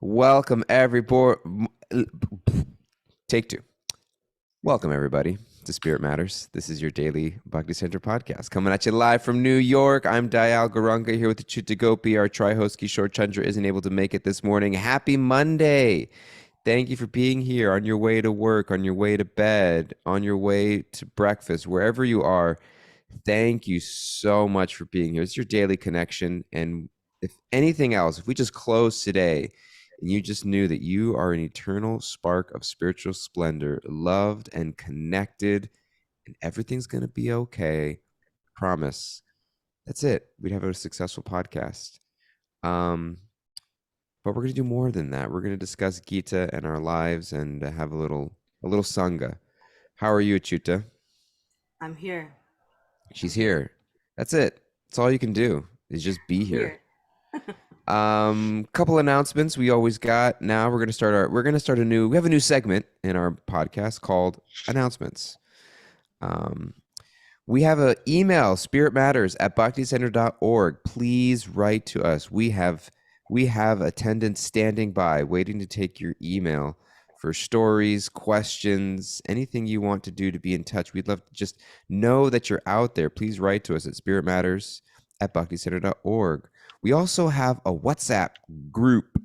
Welcome, everybody. Take two. Welcome, everybody, to Spirit Matters. This is your daily Bhakti Center podcast. Coming at you live from New York. I'm Dayal Guranga here with the Chittagopi. Our tri-host Kishore Chandra isn't able to make it this morning. Happy Monday. Thank you for being here on your way to work, on your way to bed, on your way to breakfast, wherever you are. Thank you so much for being here. It's your daily connection. And if anything else, if we just close today and you just knew that you are an eternal spark of spiritual splendor, loved and connected, and everything's going to be okay, promise. That's it. We'd have a successful podcast. But we're going to do more than that. We're going to discuss Gita and our lives and have a little sangha. How are you, Achyuta? I'm here. She's here. That's it. That's all you can do is just be here. Couple announcements we always got. Now we have a new segment in our podcast called Announcements. We have an email, spiritmatters@bhakticenter.org. Please write to us. We have attendants standing by waiting to take your email for stories, questions, anything you want to do to be in touch. We'd love to just know that you're out there. Please write to us at spiritmatters@bhakticenter.org. We also have a WhatsApp group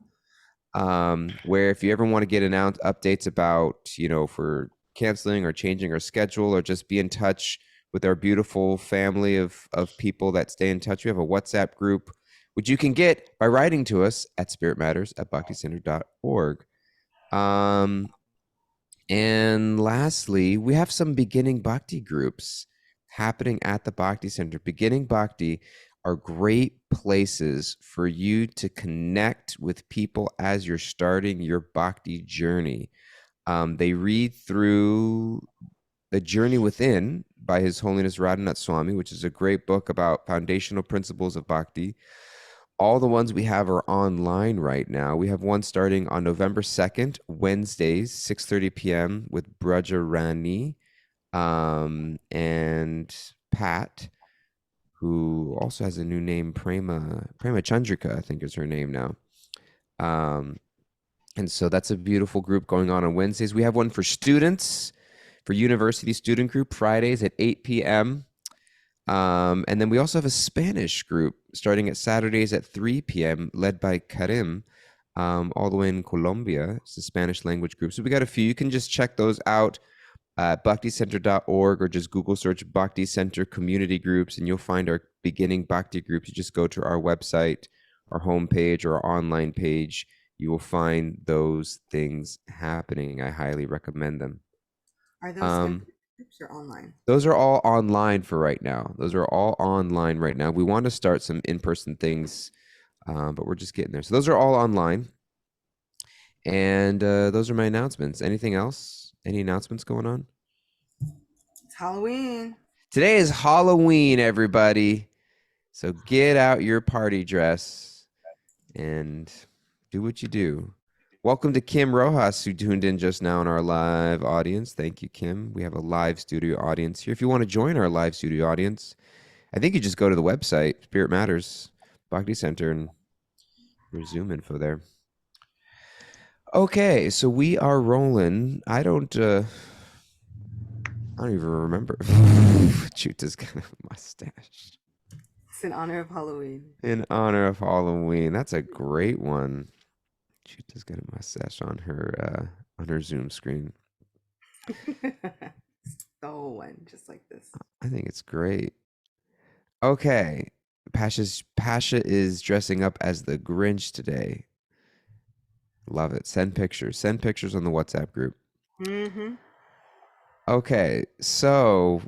where if you ever want to get updates about, for canceling or changing our schedule or just be in touch with our beautiful family of people that stay in touch, we have a WhatsApp group, which you can get by writing to us at spiritmatters@bhakticenter.org. And lastly, we have some beginning bhakti groups happening at the Bhakti Center. Beginning bhakti are great places for you to connect with people as you're starting your bhakti journey. They read through The Journey Within by His Holiness Radhanath Swami, which is a great book about foundational principles of bhakti. All the ones we have are online right now. We have one starting on November 2nd, Wednesdays, 6:30 p.m. with Braja Rani and Pat, who also has a new name, Prema Chandrika, I think is her name now. And so that's a beautiful group going on Wednesdays. We have one for students, for university student group, Fridays at 8 p.m. And then we also have a Spanish group starting at Saturdays at 3 p.m. led by Karim, all the way in Colombia. It's a Spanish language group. So we got a few. You can just check those out at bhakticenter.org or just Google search Bhakti Center community groups and you'll find our beginning bhakti groups. You just go to our website, our homepage, or our online page. You will find those things happening. I highly recommend them. Are those groups or online? Those are all online for right now. We want to start some in-person things, but we're just getting there. So those are all online. And those are my announcements. Anything else? Any announcements going on? It's Halloween. Today is Halloween, everybody. So get out your party dress and do what you do. Welcome to Kim Rojas, who tuned in just now in our live audience. Thank you, Kim. We have a live studio audience here. If you want to join our live studio audience, I think you just go to the website, Spirit Matters, Bhakti Center, and there's Zoom info there. Okay, so we are rolling. I don't even remember. Chuta's got a mustache. It's in honor of Halloween. In honor of Halloween. That's a great one. Chuta's got a mustache on her Zoom screen. The whole one, just like this. I think it's great. Okay. Pasha is dressing up as the Grinch today. Love it. Send pictures. Send pictures on the WhatsApp group. Mm-hmm. Okay, so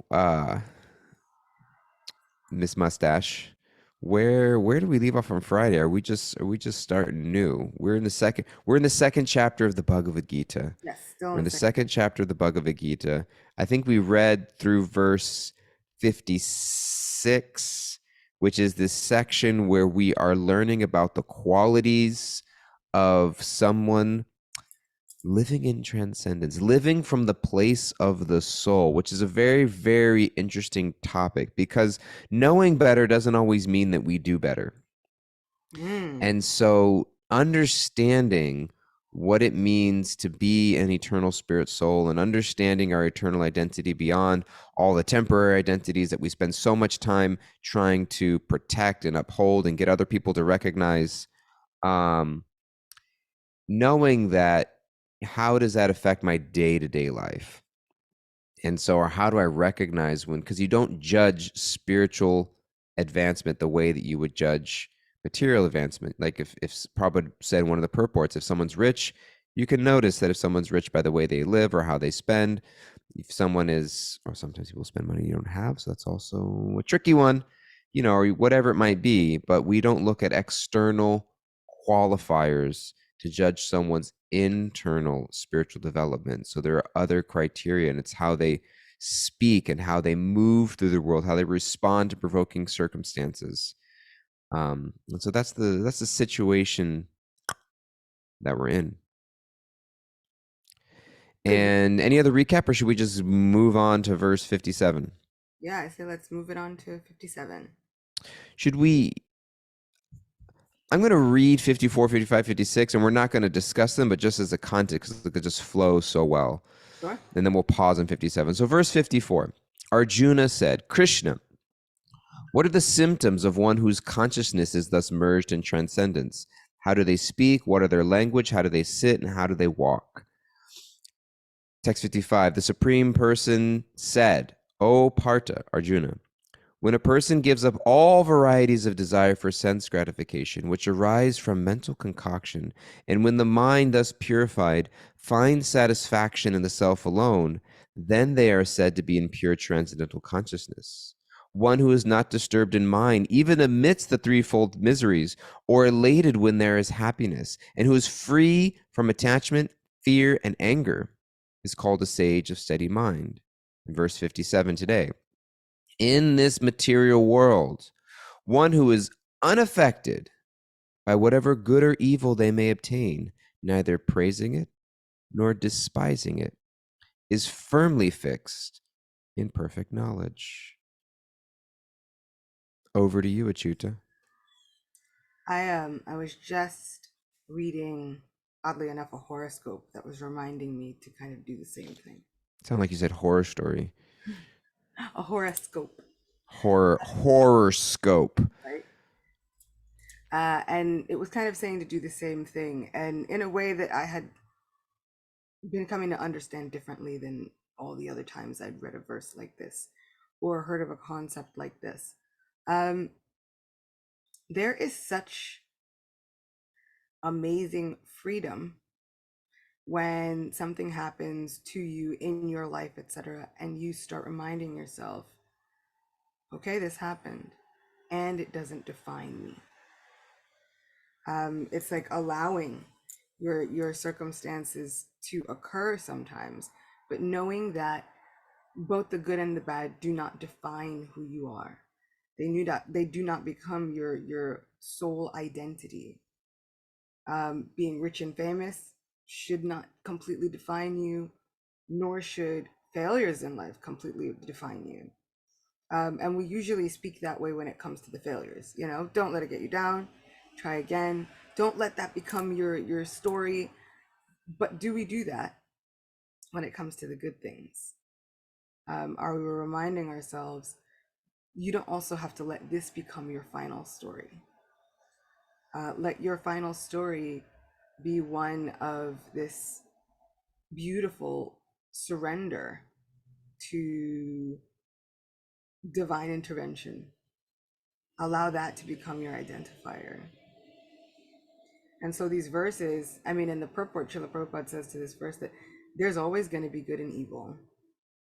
Miss Mustache, where do we leave off on Friday? Are we just starting new? We're in the second chapter of the Bhagavad Gita. Yes, still We're in the second chapter of the Bhagavad Gita. I think we read through verse 56, which is this section where we are learning about the qualities of someone living in transcendence, living from the place of the soul, which is a very, very interesting topic because knowing better doesn't always mean that we do better. And so understanding what it means to be an eternal spirit soul and understanding our eternal identity beyond all the temporary identities that we spend so much time trying to protect and uphold and get other people to recognize. Um, knowing that, how does that affect my day-to-day life? And so, or how do I recognize when, because you don't judge spiritual advancement the way that you would judge material advancement. Like if Prabhupada said in one of the purports, if someone's rich, you can notice that if someone's rich by the way they live or how they spend. If someone is, or sometimes people spend money you don't have, so that's also a tricky one, or whatever it might be. But we don't look at external qualifiers to judge someone's internal spiritual development. So there are other criteria, and it's how they speak and how they move through the world, how they respond to provoking circumstances. And so that's the situation that we're in. Good. And any other recap, or should we just move on to verse 57? Yeah, I say let's move it on to 57. Should we? I'm going to read 54, 55, 56, and we're not going to discuss them, but just as a context, because it could just flow so well. Sure. And then we'll pause on 57. So verse 54, Arjuna said, Krishna, what are the symptoms of one whose consciousness is thus merged in transcendence? How do they speak? What are their language? How do they sit? And how do they walk? Text 55, the Supreme Person said, O Partha, Arjuna, when a person gives up all varieties of desire for sense gratification, which arise from mental concoction, and when the mind thus purified finds satisfaction in the self alone, then they are said to be in pure transcendental consciousness. One who is not disturbed in mind, even amidst the threefold miseries, or elated when there is happiness, and who is free from attachment, fear, and anger, is called a sage of steady mind. In verse 57 today. In this material world, one who is unaffected by whatever good or evil they may obtain, neither praising it nor despising it, is firmly fixed in perfect knowledge. Over to you, Achyuta. I was just reading, oddly enough, a horoscope that was reminding me to kind of do the same thing. Sound like you said horror story. A horoscope, Horoscope. right? And it was kind of saying to do the same thing, and in a way that I had been coming to understand differently than all the other times I'd read a verse like this or heard of a concept like this. Um, there is such amazing freedom when something happens to you in your life, etc., and you start reminding yourself, okay, this happened and it doesn't define me. It's like allowing your circumstances to occur sometimes, but knowing that both the good and the bad do not define who you are. They do not become your sole identity. Being rich and famous should not completely define you, nor should failures in life completely define you. And we usually speak that way when it comes to the failures. Don't let it get you down. Try again. Don't let that become your story. But do we do that when it comes to the good things? Are we reminding ourselves, you don't also have to let this become your final story? Let your final story be one of this beautiful surrender to divine intervention. Allow that to become your identifier. And so these verses, I mean, in the purport, Srila Prabhupada says to this verse that there's always going to be good and evil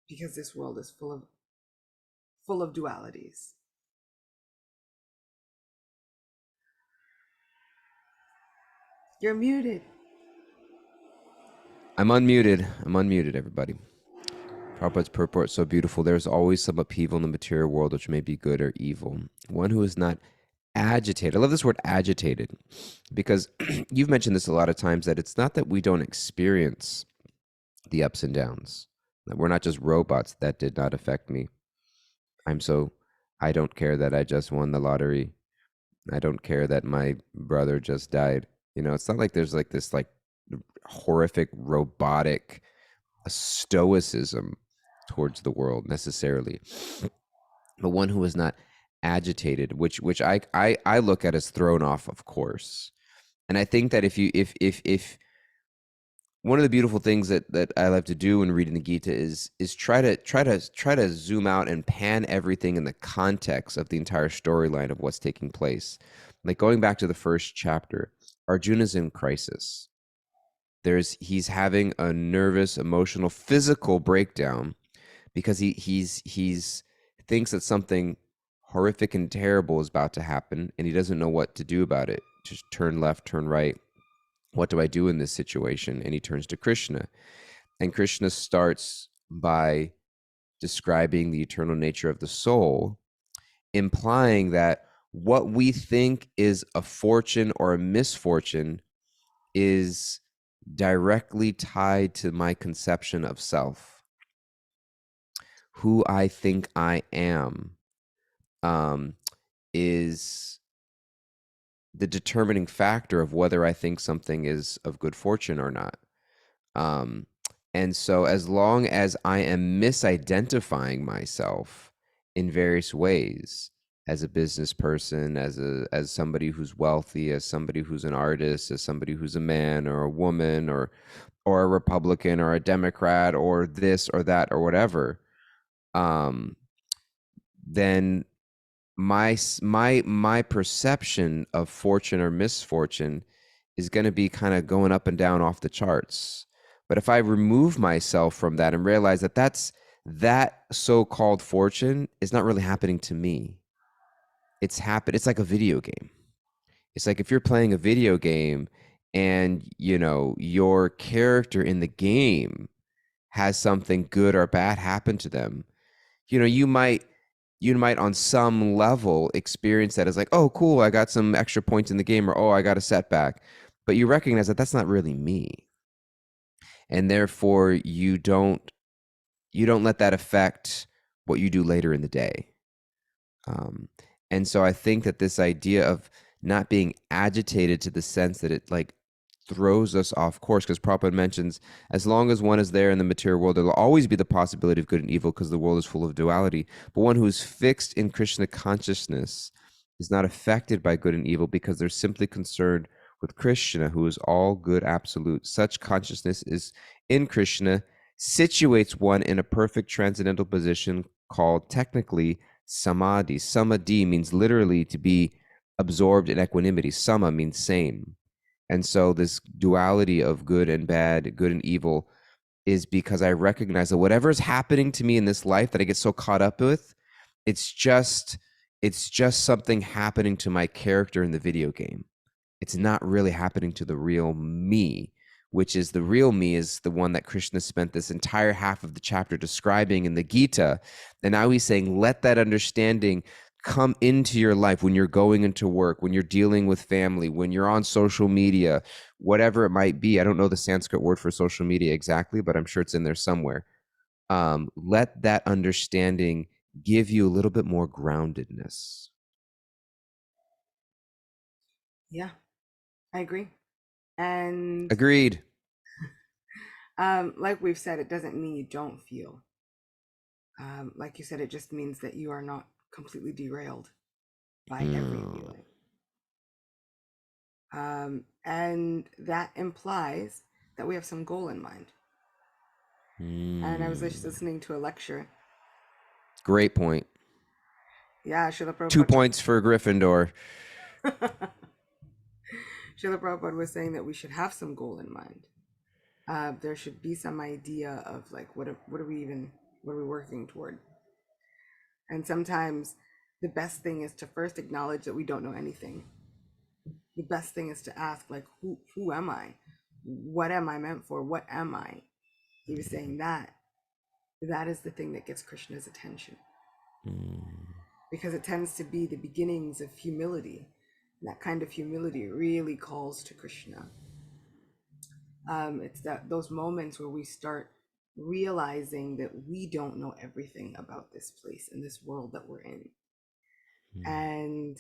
because this world is full of dualities. You're muted. I'm unmuted, everybody. Prabhupada's purport so beautiful. There's always some upheaval in the material world which may be good or evil. One who is not agitated. I love this word agitated because you've mentioned this a lot of times, that it's not that we don't experience the ups and downs. That we're not just robots. That did not affect me. I don't care that I just won the lottery. I don't care that my brother just died. It's not like there's like this like horrific robotic stoicism towards the world necessarily, but one who is not agitated, which I look at as thrown off of course. And I think that if one of the beautiful things that I love to do when reading the Gita is try to zoom out and pan everything in the context of the entire storyline of what's taking place. Like going back to the first chapter, Arjuna's in crisis. He's having a nervous, emotional, physical breakdown because he's thinks that something horrific and terrible is about to happen and he doesn't know what to do about it. Just turn left, turn right. What do I do in this situation? And he turns to Krishna. And Krishna starts by describing the eternal nature of the soul, implying that what we think is a fortune or a misfortune is directly tied to my conception of self, who I think I am, um, is the determining factor of whether I think something is of good fortune or not. Um, and so, as long as I am misidentifying myself in various ways, as a business person, as somebody who's wealthy, as somebody who's an artist, as somebody who's a man or a woman, or a Republican or a Democrat or this or that or whatever, um, then my perception of fortune or misfortune is going to be kind of going up and down off the charts. But if I remove myself from that and realize that that so-called fortune is not really happening to me, it's like a video game. It's like if you're playing a video game and your character in the game has something good or bad happen to them, you might on some level experience that as like, oh cool, I got some extra points in the game, or oh, I got a setback. But you recognize that that's not really me, and therefore you don't let that affect what you do later in the day. um, and so I think that this idea of not being agitated to the sense that it like throws us off course, because Prabhupada mentions as long as one is there in the material world, there will always be the possibility of good and evil because the world is full of duality. But one who is fixed in Krishna consciousness is not affected by good and evil because they're simply concerned with Krishna, who is all good absolute. Such consciousness is in Krishna, situates one in a perfect transcendental position called technically samadhi. Samadhi means literally to be absorbed in equanimity. Sama means same. And so this duality of good and bad, good and evil, is because I recognize that whatever is happening to me in this life that I get so caught up with, it's just it's just something happening to my character in the video game. It's not really happening to the real me, which is the real me is the one that Krishna spent this entire half of the chapter describing in the Gita. And now he's saying, let that understanding come into your life when you're going into work, when you're dealing with family, when you're on social media, whatever it might be. I don't know the Sanskrit word for social media exactly, but I'm sure it's in there somewhere. Let that understanding give you a little bit more groundedness. Yeah, I agree. And Agreed. like we've said, it doesn't mean you don't feel. Like you said, it just means that you are not completely derailed by every Mm. feeling. And that implies that we have some goal in mind. And I was just Mm. listening to a lecture. Great point. Yeah, Srila 2 points for Gryffindor. Prabhupada. Srila Prabhupada was saying that we should have some goal in mind. There should be some idea of like what are we working toward? And sometimes the best thing is to first acknowledge that we don't know anything. The best thing is to ask like who am I? What am I meant for? What am I? He was saying that is the thing that gets Krishna's attention, Mm. because it tends to be the beginnings of humility. And that kind of humility really calls to Krishna. It's that those moments where we start realizing that we don't know everything about this place and this world that we're in. Mm. And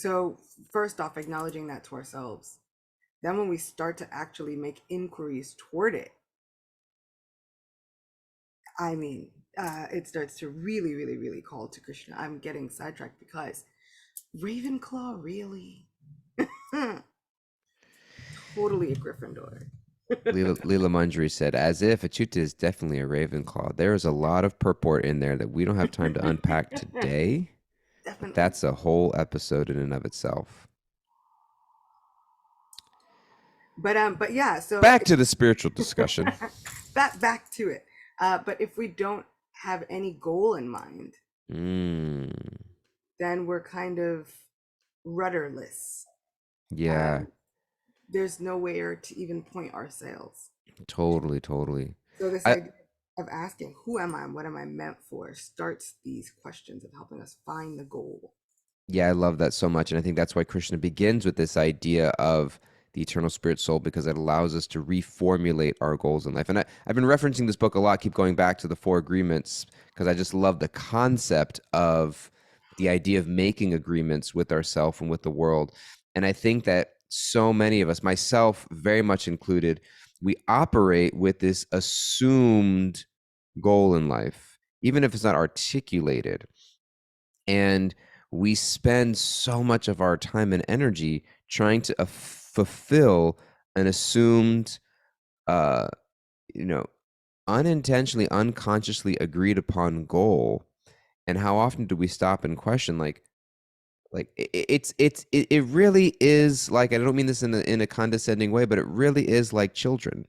So, first off, acknowledging that to ourselves. Then, when we start to actually make inquiries toward it, I mean, it starts to really, really, really call to Krishna. I'm getting sidetracked because Ravenclaw, really? Totally a Gryffindor. Leela Mundry said, as if Achyuta is definitely a Ravenclaw. There is a lot of purport in there that we don't have time to unpack today, but Definitely. that's a whole episode in and of itself. But yeah, so Back to the spiritual discussion. back to it. But if we don't have any goal in mind, Mm, then we're kind of rudderless. yeah, Um, there's nowhere to even point our sails. totally, totally. So this I idea of asking, who am I and what am I meant for, starts these questions of helping us find the goal. Yeah, I love that so much. And I think that's why Krishna begins with this idea of the eternal spirit soul, because it allows us to reformulate our goals in life. And I've been referencing this book a lot, keep going back to the Four Agreements, because I just love the concept of the idea of making agreements with ourselves and with the world. And I think that so many of us, myself very much included, we operate with this assumed goal in life, even if it's not articulated. And we spend so much of our time and energy trying to fulfill an assumed, uh, you know, unintentionally, unconsciously agreed upon goal. And how often do we stop and question, like it really is like, I don't mean this in a condescending way, but it really is like children,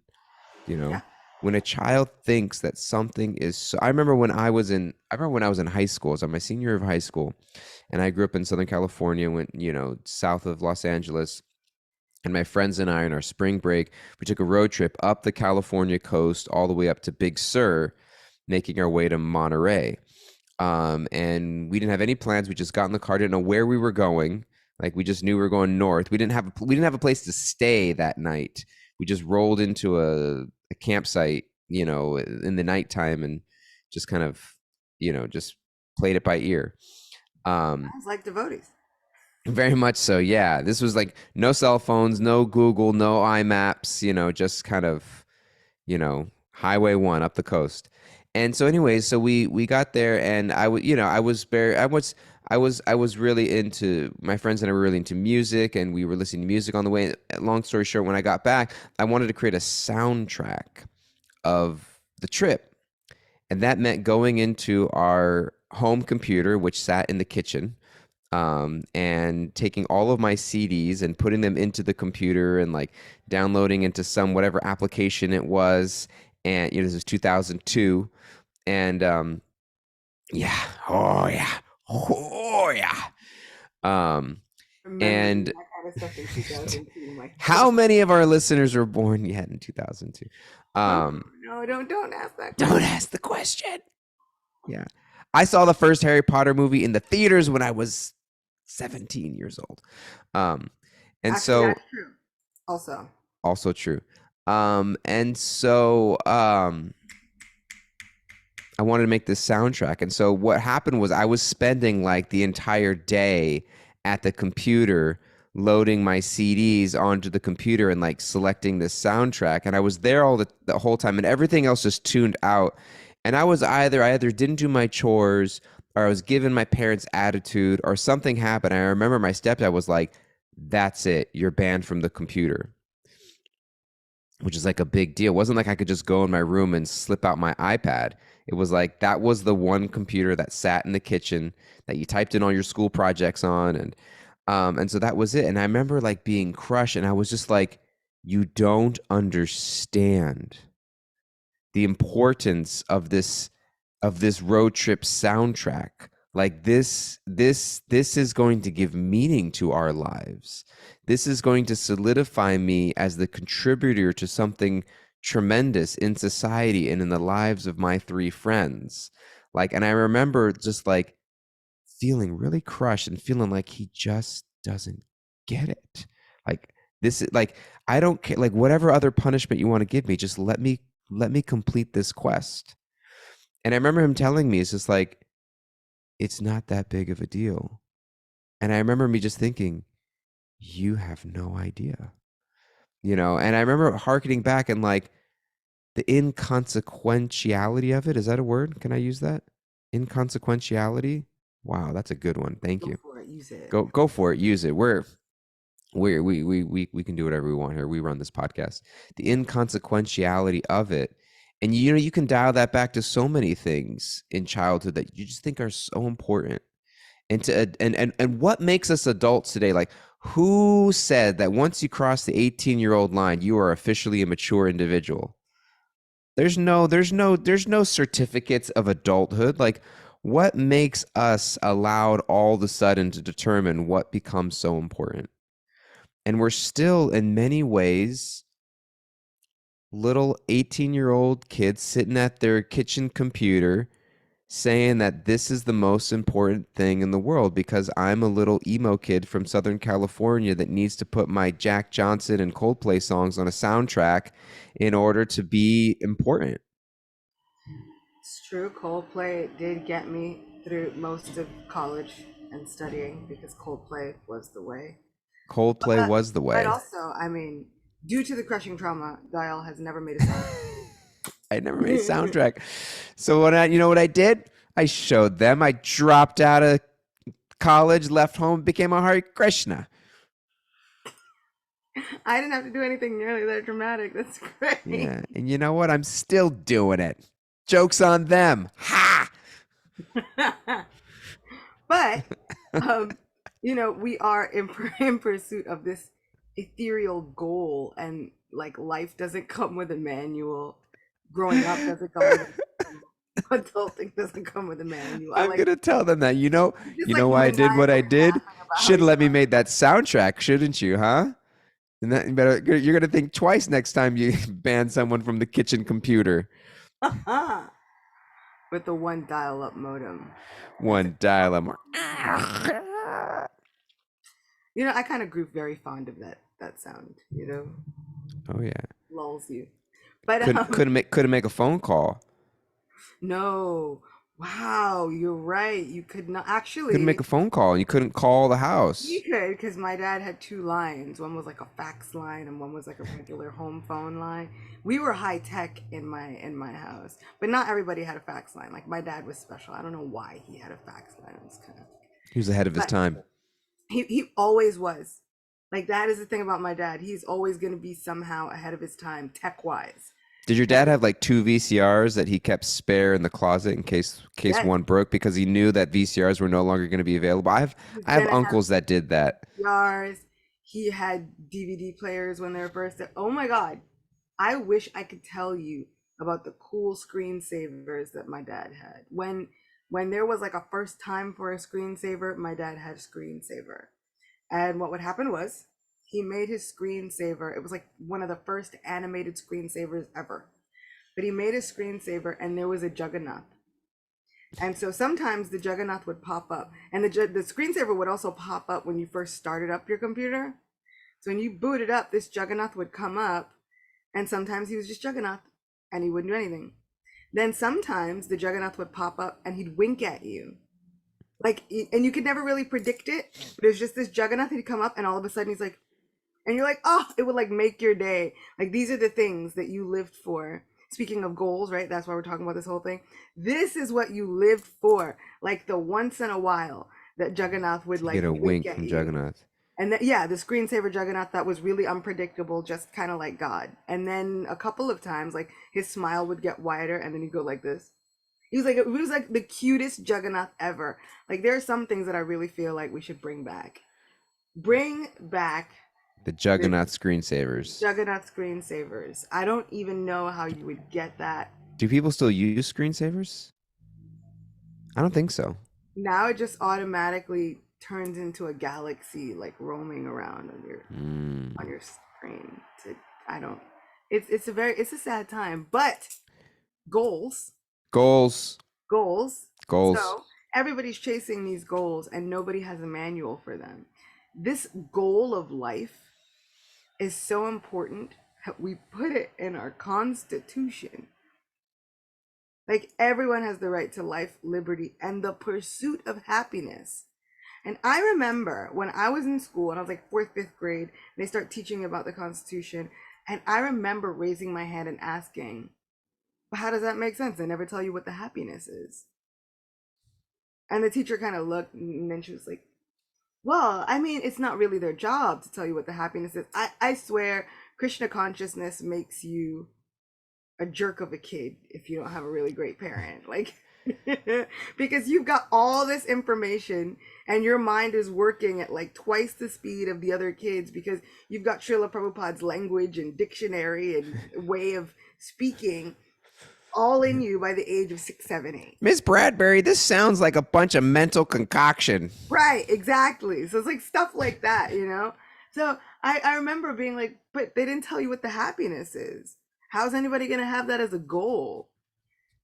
you Yeah. know, when a child thinks that something is so, I remember when I was in high school, I was on my senior year of high school, and I grew up in Southern California, went, south of Los Angeles. And my friends and I, on our spring break, we took a road trip up the California coast all the way up to Big Sur, making our way to Monterey. And we didn't have any plans. We just got in the car, didn't know where we were going. Like, we just knew we were going north. We didn't have a place to stay that night. We just rolled into a campsite, in the nighttime, and just kind of, just played it by ear. Um, Sounds like devotees. Very much so. Yeah. This was like no cell phones, no Google, no iMaps, just kind of, Highway 1 up the coast. And so anyways, so we got there, and I was really into, my friends and I were really into music, and we were listening to music on the way. Long story short, when I got back, I wanted to create a soundtrack of the trip. And that meant going into our home computer, which sat in the kitchen, and taking all of my CDs and putting them into the computer, and like downloading into some whatever application it was. And this was 2002, and yeah, oh yeah, oh yeah. Um, Remembering and that kind of stuff in 2002, my how God. many of our listeners were born yet in 2002? Oh, Um, no, don't ask that don't question. ask the question. Yeah, I saw the first Harry Potter movie in the theaters when I was 17 years old. Um, and Actually, so that's true. Also, Also true. And so I wanted to make this soundtrack. And so what happened was I was spending like the entire day at the computer, loading my CDs onto the computer and like selecting this soundtrack. And I was there the whole time, and everything else just tuned out. And I either didn't do my chores, or I was giving my parents attitude, or something happened. I remember my stepdad was like, "That's it. You're banned from the computer." Which is like a big deal. It wasn't like I could just go in my room and slip out my iPad. It was like that was the one computer that sat in the kitchen that you typed in all your school projects on, and so that was it. And I remember like being crushed, and I was just like, you don't understand the importance of this road trip soundtrack. Like, this is going to give meaning to our lives. This is going to solidify me as the contributor to something tremendous in society and in the lives of my three friends. Like, and I remember just like feeling really crushed and feeling like he just doesn't get it. Like, this is like, I don't care, like whatever other punishment you want to give me, just let me complete this quest. And I remember him telling me, it's just like, it's not that big of a deal. And I remember me just thinking, you have no idea, and I remember harkening back and like the inconsequentiality of it. Is that a word? Can I use that? Inconsequentiality. Wow, that's a good one. Thank Go you. for it. Use it. Go for it. Use it. We can do whatever we want here. We run this podcast. The inconsequentiality of it. And you can dial that back to so many things in childhood that you just think are so important. And what makes us adults today? Like, who said that once you cross the 18-year-old line, you are officially a mature individual? There's no certificates of adulthood. Like, what makes us allowed all of a sudden to determine what becomes so important? And we're still, in many ways, little 18-year-old kids sitting at their kitchen computer saying that this is the most important thing in the world because I'm a little emo kid from Southern California that needs to put my Jack Johnson and Coldplay songs on a soundtrack in order to be important. It's true. Coldplay did get me through most of college and studying because Coldplay was the way. Coldplay But, was the but way. also, I mean, due to the crushing trauma, Dial has never made a sound. I never made a soundtrack. So you know what I did? I showed them. I dropped out of college, left home, became a Hare Krishna. I didn't have to do anything nearly that dramatic. That's great. Yeah. And you know what? I'm still doing it. Joke's on them. Ha! But um, we are in pursuit of this ethereal goal, and like life doesn't come with a manual. Growing up doesn't come with a manual. Adulting doesn't come with a manual. I I'm like gonna tell them that. just You like know why I did what I maniacally did? laughing about how Should he let me made that soundtrack, shouldn't you, huh? And that you're gonna think twice next time you ban someone from the kitchen computer. started with the one dial-up modem. That's a One dial up. I kind of grew very fond of that sound. Oh yeah. Lulls you. But Couldn't make a phone call. no. Wow, you're right. You could not Couldn't make actually. a phone call. And you couldn't call the You house. could, because my dad had two lines. One was like a fax line, and one was like a regular home phone line. We were high tech in my house, but not everybody had a fax line. Like my dad was special. I don't know why he had a fax line. It was kind of, He was ahead of his but time. he always was. Like that is the thing about my dad. He's always going to be somehow ahead of his time, tech wise. Did your dad And have like two VCRs that he kept spare in the closet in case yes, one broke because he knew that VCRs were no longer going to be available? he's I have gonna have uncles that did that. PRs. He had DVD players when they were first. Oh my God. I wish I could tell you about the cool screensavers that my dad had. When there was like a first time for a screensaver, my dad had a screensaver. And what would happen was he made his screensaver. It was like one of the first animated screensavers ever. But he made a screensaver and there was a Juggernaut. And so sometimes the Juggernaut would pop up. And the screensaver would also pop up when you first started up your computer. So when you boot it up, this Juggernaut would come up, and sometimes he was just Juggernaut and he wouldn't do anything. Then sometimes the Juggernaut would pop up and he'd wink at you. Like, and you could never really predict it, but it was just this Juggernaut that'd come up, and all of a sudden he's like, and you're like, oh, it would like make your day. Like, these are the things that you lived for. Speaking of goals, right? That's why we're talking about this whole thing. This is what you lived for. Like, the once in a while that Juggernaut would To like get a wink wink at from you. Juggernaut. And then, yeah, the screensaver Juggernaut that was really unpredictable, just kind of like God. And then a couple of times, like his smile would get wider, and then he'd go like this. He was like the cutest Juggernaut ever. Like there are some things that I really feel like we should bring back. Bring back The the Juggernaut screensavers. Juggernaut screensavers. I don't even know how you would get that. Do people still use screensavers? I don't think so. Now it just automatically turns into a galaxy like roaming around on your Mm. on your screen. I don't. It's a sad time, but goals, Goals. goals. Goals. So everybody's chasing these goals, and nobody has a manual for them. This goal of life is so important that we put it in our constitution. Like everyone has the right to life, liberty, and the pursuit of happiness. And I remember when I was in school and I was like fourth, fifth grade, they start teaching about the Constitution. And I remember raising my hand and asking, but how does that make sense? They never tell you what the happiness is. And the teacher kind of looked and then she was like, well, I mean, it's not really their job to tell you what the happiness is. I swear, Krishna consciousness makes you a jerk of a kid if you don't have a really great parent. Like, because you've got all this information and your mind is working at like twice the speed of the other kids because you've got Srila Prabhupada's language and dictionary and way of speaking all in you by the age of 6, 7, 8. Miss Bradbury, this sounds like a bunch of mental concoction. Right, exactly. So it's like stuff like that, you know? So I remember being like, but they didn't tell you what the happiness is. How's anybody gonna have that as a goal?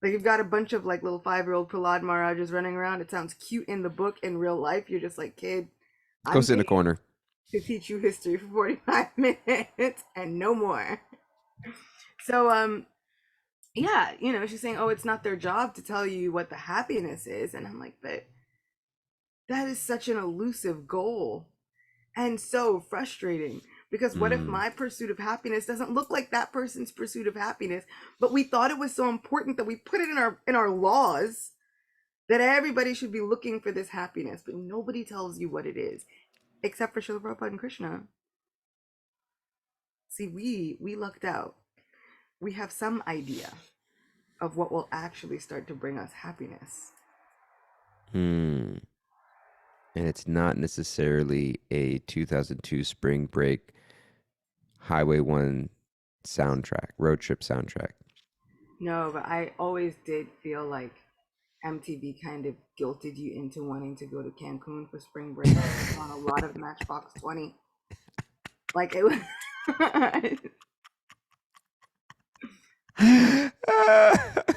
Like you've got a bunch of like little 5-year-old Prahlad Maharajas running around. It sounds cute in the book. In real life, you're just like, kid, Go I'm sit in the paid corner. to teach you history for 45 minutes and no more. So yeah, you know, she's saying, oh, it's not their job to tell you what the happiness is. And I'm like, but that is such an elusive goal and so frustrating because what if Mm. my pursuit of happiness doesn't look like that person's pursuit of happiness, but we thought it was so important that we put it in our laws that everybody should be looking for this happiness, but nobody tells you what it is except for Srila Prabhupada and Krishna. See, we lucked out. We have some idea of what will actually start to bring us happiness. Hmm. And it's not necessarily a 2002 spring break Highway 1 soundtrack, road trip soundtrack. No, but I always did feel like MTV kind of guilted you into wanting to go to Cancun for spring break on a lot of Matchbox 20. Like it was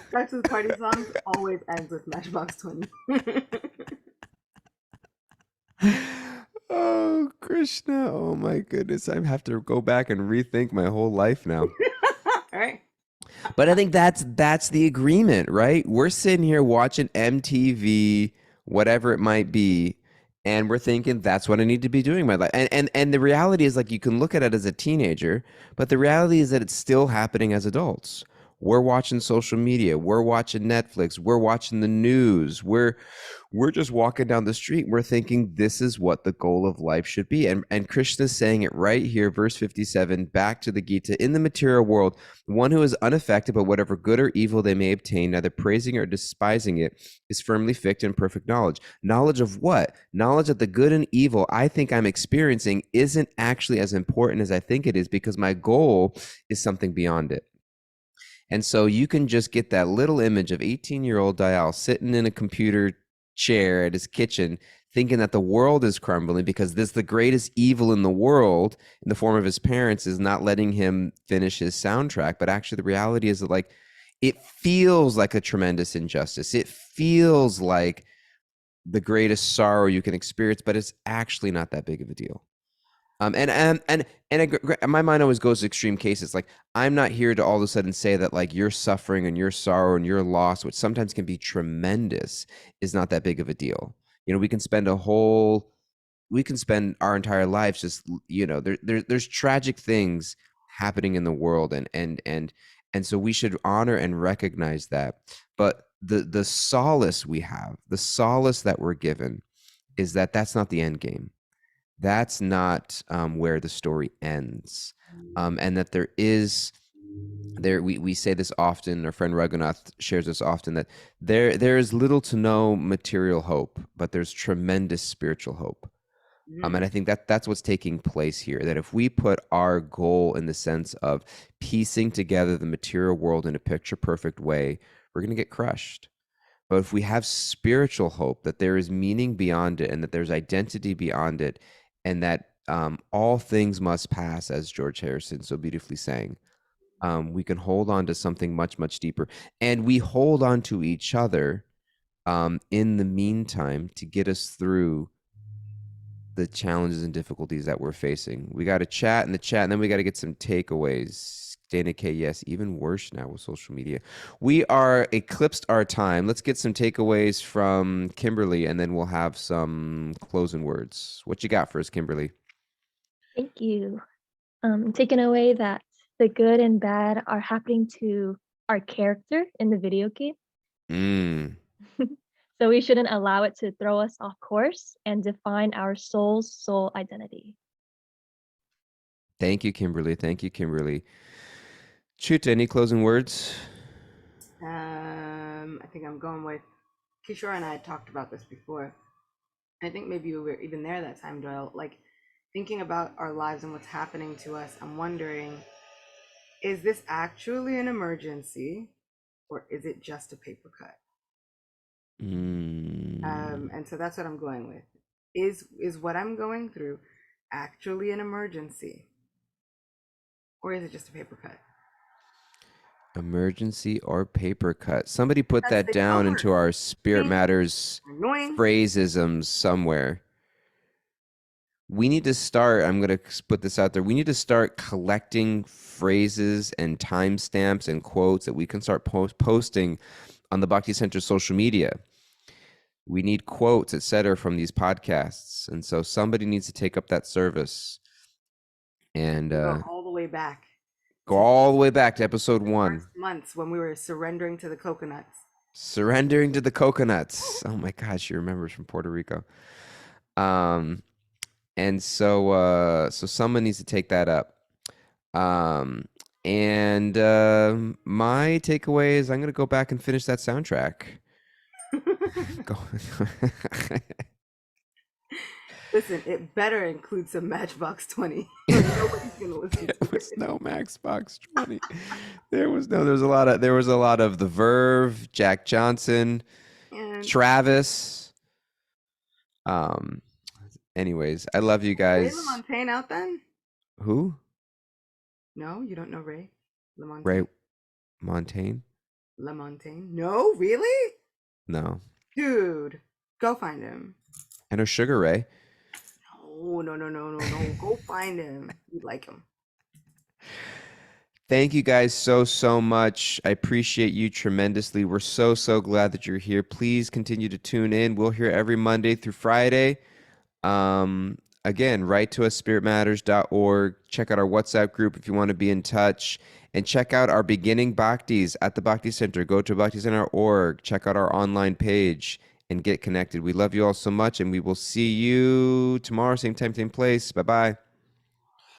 starts with party songs, always ends with Matchbox 20. Oh, Krishna. Oh my goodness. I have to go back and rethink my whole life now. Right? But I think that's the agreement, right? We're sitting here watching MTV, whatever it might be, and we're thinking that's what I need to be doing in my life. And the reality is like you can look at it as a teenager, but the reality is that it's still happening as adults. We're watching social media, we're watching Netflix, we're watching the news, we're just walking down the street. We're thinking this is what the goal of life should be. And Krishna's saying it right here, verse 57, back to the Gita. In the material world, one who is unaffected by whatever good or evil they may obtain, neither praising or despising it, is firmly fixed in perfect knowledge. Knowledge of what? Knowledge that the good and evil I think I'm experiencing isn't actually as important as I think it is because my goal is something beyond it. And so you can just get that little image of 18-year-old Dial sitting in a computer chair at his kitchen, thinking that the world is crumbling because this the greatest evil in the world in the form of his parents is not letting him finish his soundtrack. But actually, the reality is that like it feels like a tremendous injustice. It feels like the greatest sorrow you can experience, but it's actually not that big of a deal. My mind always goes to extreme cases. Like I'm not here to all of a sudden say that like your suffering and your sorrow and your loss, which sometimes can be tremendous, is not that big of a deal. You know, we can spend our entire lives just there's tragic things happening in the world, and so we should honor and recognize that. But the solace we have, the solace that we're given, is that that's not the end game. That's not where the story ends, and that we say this often. Our friend Raghunath shares this often, that there is little to no material hope, but there's tremendous spiritual hope. And I Mm, think that that's what's taking place here. That if we put our goal in the sense of piecing together the material world in a picture perfect way, we're going to get crushed. But if we have spiritual hope that there is meaning beyond it and that there's identity beyond it, and that all things must pass, as George Harrison so beautifully sang, we can hold on to something much, much deeper. And we hold on to each other in the meantime to get us through the challenges and difficulties that we're facing. We got to chat in the chat, and then we got to get some takeaways. Dana K, yes, even worse now with social media. We are eclipsed our time. Let's get some takeaways from Kimberly, and then we'll have some closing words. What you got for us, Kimberly? Thank you. Taking away that the good and bad are happening to our character in the video game. Mm. So we shouldn't allow it to throw us off course and define our soul's soul identity. Thank you, Kimberly. Thank you, Kimberly. Shoot, any closing words? I think I'm going with Kishore and I had talked about this before. I think maybe we were even there that time, Doyle. Like thinking about our lives and what's happening to us, I'm wondering, is this actually an emergency or is it just a paper cut? Mm. And so that's what I'm going with. Is what I'm going through actually an emergency, or is it just a paper cut? Emergency or paper cut. Somebody put Because that they down don't into work. our Spirit Ding. Matters Annoying. phrasisms somewhere. We need to start, I'm going to put this out there. We need to start collecting phrases and timestamps and quotes that we can start posting on the Bhakti Center social media. We need quotes, etc., from these podcasts. And so somebody needs to take up that service and We go all the way back go to all the way back to episode the one. first months when we were surrendering to the coconuts. Surrendering to the coconuts. Oh my gosh, she remembers from Puerto Rico. And so someone needs to take that up. Um, and my takeaway is I'm gonna go back and finish that soundtrack. Go. Listen, it better include some Matchbox 20 or nobody's gonna listen There to was it. no Max Box 20. There was a lot of The Verve, Jack Johnson, And Travis. Um, anyways, I love you Ray guys. LaMontagne out then? Who? No, you don't know Ray Ray LaMontagne? Montaigne? LaMontagne? No, really? No. Dude, go find him. I know Sugar Ray. No, no, no, no, no, no. Go find him. You'd like him. Thank you guys so much. I appreciate you tremendously. We're so glad that you're here. Please continue to tune in. We're here every Monday through Friday. Again, write to us, spiritmatters.org. Check out our WhatsApp group if you want to be in touch. And check out our beginning bhaktis at the Bhakti Center. Go to bhakticenter.org. Check out our online page and get connected. We love you all so much, and we will see you tomorrow, same time, same place. Bye-bye.